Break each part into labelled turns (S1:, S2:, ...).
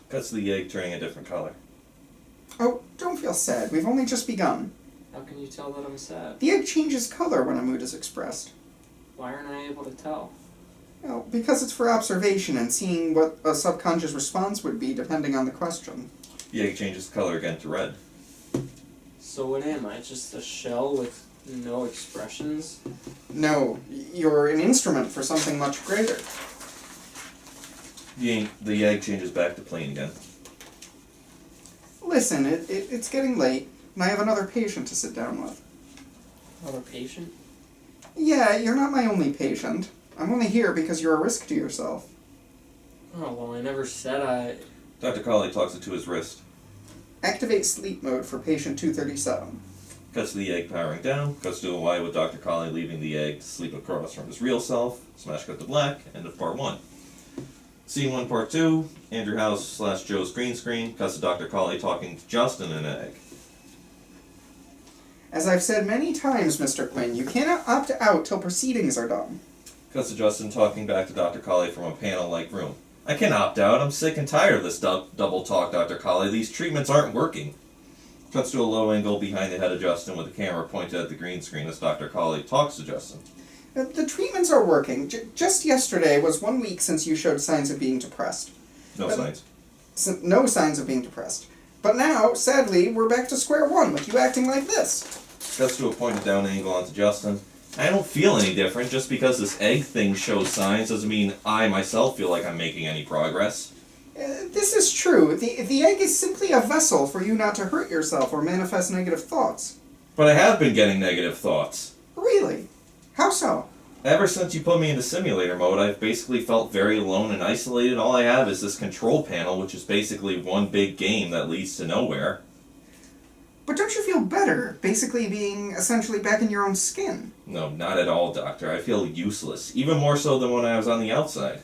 S1: Cuts to the egg turning a different color.
S2: Oh, don't feel sad. We've only just begun.
S3: How can you tell that I'm sad?
S2: The egg changes color when a mood is expressed.
S3: Why aren't I able to tell?
S2: Well, because it's for observation and seeing what a subconscious response would be depending on the question.
S1: The egg changes color again to red.
S3: So what am I? Just a shell with no expressions?
S2: No, you're an instrument for something much greater.
S1: The egg changes back to plain again.
S2: Listen, it's getting late, and I have another patient to sit down with.
S3: Another patient?
S2: Yeah, you're not my only patient. I'm only here because you're a risk to yourself.
S3: Oh, well, I never said I...
S1: Dr. Colley talks it to his wrist.
S2: Activate sleep mode for patient 237.
S1: Cuts to the egg powering down. Cuts to a Y with Dr. Colley leaving the egg to sleep across from his real self. Smash cut to black. End of part 1. Scene 1, part 2. Andrew House / Joe's green screen. Cuts to Dr. Colley talking to Justin in an egg.
S2: As I've said many times, Mr. Quinn, you cannot opt out till proceedings are done.
S1: Cuts to Justin talking back to Dr. Colley from a panel-like room. I can opt out. I'm sick and tired of this double talk, Dr. Colley. These treatments aren't working. Cuts to a low angle behind the head of Justin with the camera pointed at the green screen as Dr. Colley talks to Justin.
S2: The treatments are working. Just yesterday was 1 week since you showed signs of being depressed.
S1: No signs.
S2: No signs of being depressed. But now, sadly, we're back to square one with you acting like this.
S1: Cuts to a pointed down angle onto Justin. I don't feel any different. Just because this egg thing shows signs doesn't mean I myself feel like I'm making any progress.
S2: This is true. The egg is simply a vessel for you not to hurt yourself or manifest negative thoughts.
S1: But I have been getting negative thoughts.
S2: Really? How so?
S1: Ever since you put me into simulator mode, I've basically felt very alone and isolated. All I have is this control panel, which is basically one big game that leads to nowhere.
S2: But don't you feel better, basically being essentially back in your own skin?
S1: No, not at all, Doctor. I feel useless. Even more so than when I was on the outside.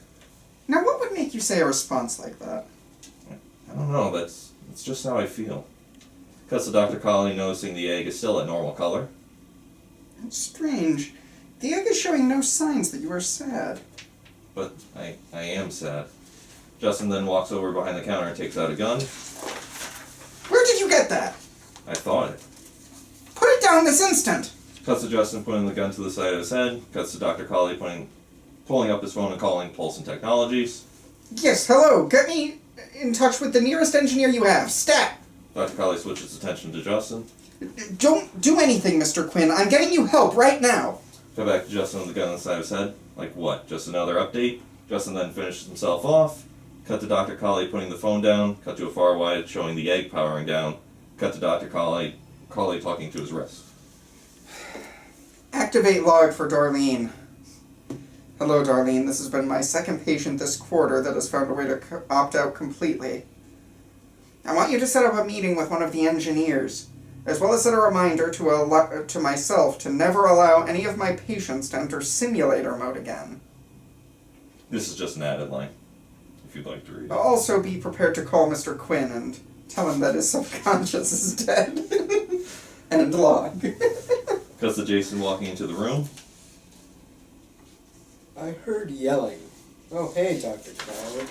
S2: Now, what would make you say a response like that?
S1: I don't know. That's just how I feel. Cuts to Dr. Colley noticing the egg is still a normal color.
S2: It's strange. The egg is showing no signs that you are sad.
S1: But I am sad. Justin then walks over behind the counter and takes out a gun.
S2: Where did you get that?
S1: I thought it.
S2: Put it down this instant!
S1: Cuts to Justin putting the gun to the side of his head. Cuts to Dr. Colley pulling up his phone and calling Polson Technologies.
S2: Yes, hello. Get me in touch with the nearest engineer you have. Stat!
S1: Dr. Colley switches attention to Justin.
S2: Don't do anything, Mr. Quinn. I'm getting you help right now.
S1: Go back to Justin with the gun on the side of his head. Like what? Just another update? Justin then finishes himself off. Cut to Dr. Colley putting the phone down. Cut to a far wide showing the egg powering down. Cut to Dr. Colley talking to his wrist.
S2: Activate log for Darlene. Hello, Darlene. This has been my second patient this quarter that has found a way to opt out completely. I want you to set up a meeting with one of the engineers, as well as set a reminder to myself to never allow any of my patients to enter simulator mode again.
S1: This is just an added line, if you'd like to read it.
S2: Also be prepared to call Mr. Quinn and tell him that his subconscious is dead. And log.
S1: Cuts to Jason walking into the room.
S4: I heard yelling. Oh, hey, Dr. Colley.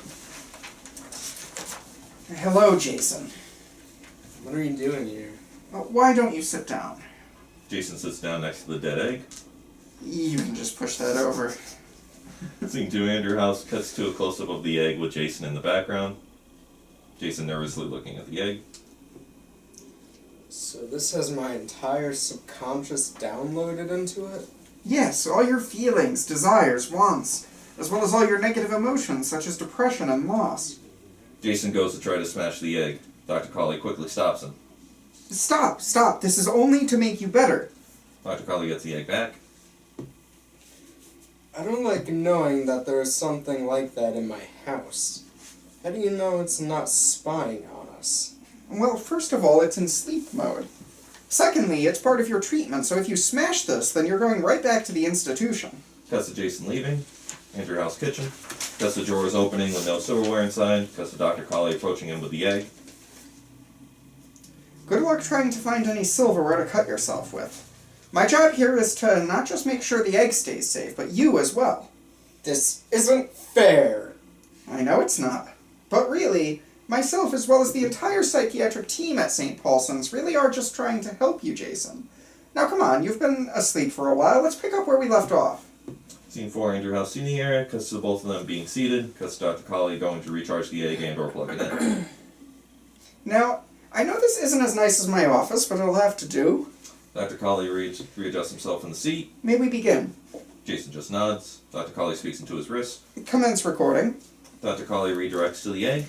S2: Hello, Jason.
S4: What are you doing here?
S2: Why don't you sit down?
S1: Jason sits down next to the dead egg.
S2: You can just push that over.
S1: Scene 2, Andrew House cuts to a close-up of the egg with Jason in the background. Jason nervously looking at the egg.
S4: So this has my entire subconscious downloaded into it?
S2: Yes, all your feelings, desires, wants, as well as all your negative emotions, such as depression and loss.
S1: Jason goes to try to smash the egg. Dr. Colley quickly stops him.
S2: Stop. This is only to make you better.
S1: Dr. Colley gets the egg back.
S4: I don't like knowing that there is something like that in my house. How do you know it's not spying on us?
S2: Well, first of all, it's in sleep mode. Secondly, it's part of your treatment, so if you smash this, then you're going right back to the institution.
S1: Cuts to Jason leaving. Andrew House kitchen. Cuts to drawers opening with no silverware inside. Cuts to Dr. Colley approaching him with the egg.
S2: Good luck trying to find any silverware to cut yourself with. My job here is to not just make sure the egg stays safe, but you as well.
S4: This isn't fair.
S2: I know it's not. But really, myself, as well as the entire psychiatric team at St. Paulson's, really are just trying to help you, Jason. Now come on, you've been asleep for a while. Let's pick up where we left off.
S1: Scene 4, Andrew House seating area, cuts to both of them being seated, cuts to Dr. Colley going to recharge the egg and or plug it in.
S2: Now, I know this isn't as nice as my office, but it'll have to do.
S1: Dr. Colley readjusts himself in the seat.
S2: May we begin?
S1: Jason just nods. Dr. Colley speaks into his wrist.
S2: Commence recording.
S1: Dr. Colley redirects to the egg.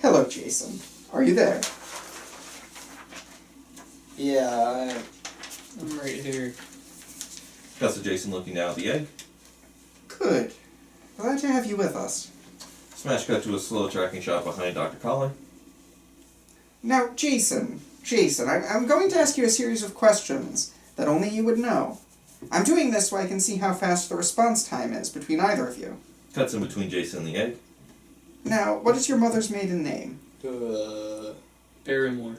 S2: Hello, Jason. Are you there?
S4: Yeah,
S3: I'm right here.
S1: Cuts to Jason looking down at the egg.
S2: Good. Glad to have you with us.
S1: Smash cut to a slow tracking shot behind Dr. Colley.
S2: Now, Jason, I'm going to ask you a series of questions that only you would know. I'm doing this so I can see how fast the response time is between either of you.
S1: Cuts in between Jason and the egg.
S2: Now, what is your mother's maiden name?
S3: Barrymore.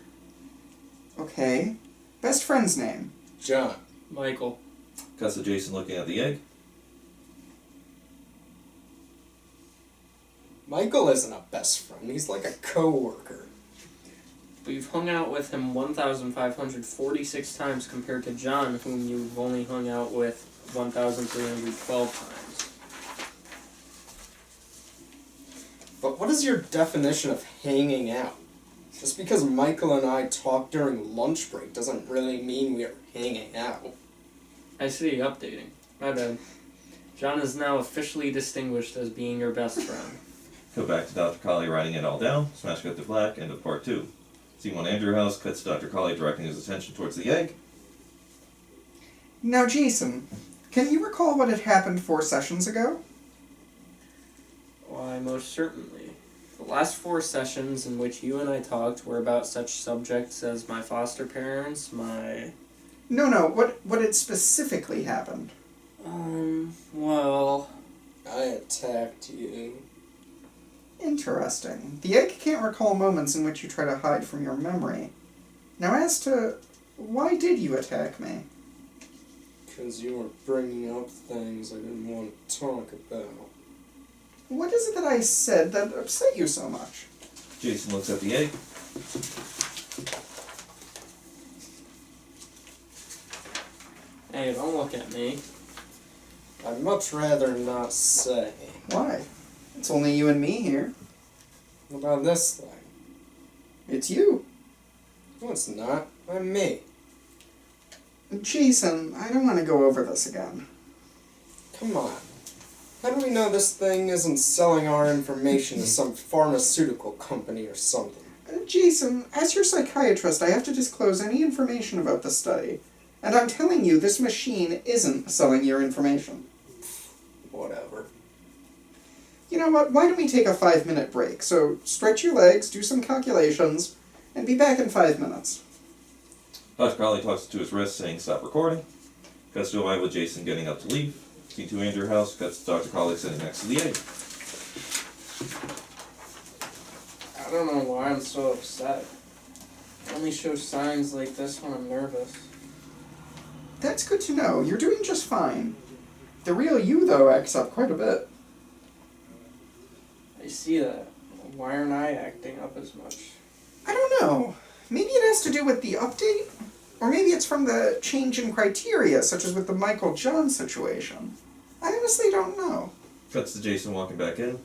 S2: Okay. Best friend's name?
S4: John.
S3: Michael.
S1: Cuts to Jason looking at the egg.
S4: Michael isn't a best friend, he's like a co-worker.
S3: We've hung out with him 1,546 times compared to John, whom you've only hung out with 1,312 times.
S4: But what is your definition of hanging out? Just because Michael and I talk during lunch break doesn't really mean we are hanging out.
S3: I see, updating. My bad. John is now officially distinguished as being your best friend.
S1: Cut back to Dr. Colley writing it all down. Smash cut to black. End of part 2. Scene 1, Andrew House, cuts to Dr. Colley directing his attention towards the egg.
S2: Now, Jason, can you recall what had happened 4 sessions ago?
S3: Why, most certainly. The last 4 sessions in which you and I talked were about such subjects as my foster parents, my...
S2: No, what had specifically happened?
S3: Well...
S4: I attacked you.
S2: Interesting. The egg can't recall moments in which you try to hide from your memory. Now, as to why did you attack me?
S4: Because you were bringing up things I didn't want to talk about.
S2: What is it that I said that upset you so much?
S1: Jason looks at the egg.
S3: Hey, don't look at me.
S4: I'd much rather not say.
S2: Why? It's only you and me here.
S4: What about this thing?
S2: It's you.
S4: No, it's not. I'm me.
S2: Jason, I don't want to go over this again.
S4: Come on. How do we know this thing isn't selling our information to some pharmaceutical company or something?
S2: Jason, as your psychiatrist, I have to disclose any information about the study. And I'm telling you, this machine isn't selling your information.
S4: Whatever.
S2: You know what? Why don't we take a 5-minute break? So stretch your legs, do some calculations, and be back in 5 minutes.
S1: Dr. Colley talks to his wrist saying stop recording. Cuts to a line with Jason getting up to leave. Scene 2, Andrew House, cuts to Dr. Colley sitting next to the egg.
S3: I don't know why I'm so upset. I only show signs like this when I'm nervous.
S2: That's good to know. You're doing just fine. The real you, though, acts up quite a bit.
S3: I see that. Why aren't I acting up as much?
S2: I don't know. Maybe it has to do with the update? Or maybe it's from the change in criteria, such as with the Michael John situation. I honestly don't know.
S1: Cuts to Jason walking back in.